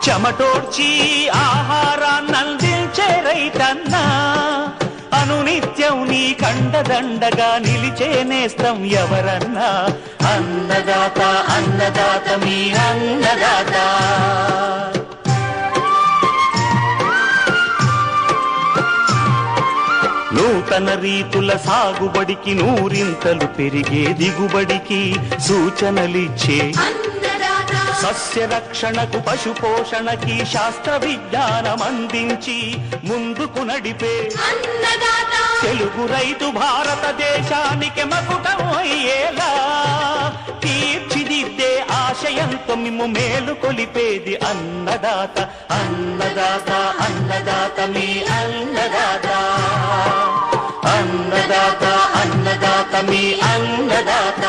చెమటోడ్చి ఆహారాన్నందించే రైతన్నా, అనునిత్యం నీ కండదండగా నిలిచే నేస్తం ఎవరన్నా. అన్నదాత అన్నదాత మీ అన్నదాత. నూతన రీతుల సాగుబడికి, నూరింతలు పెరిగే దిగుబడికి సూచనలిచ్చే సస్య రక్షణకు, పశు పోషణకి శాస్త్ర విజ్ఞానం అందించి ముందుకు నడిపే తెలుగు రైతు భారతదేశానికి మకుటం అయ్యేలా తీర్చిదిద్దే ఆశయంతో మిమ్ము మేలు కొలిపేది అన్నదాత. అన్నదాత అన్నదాత మీ అన్నదాత. అన్నదాత అన్నదాత మీ అన్నదాత.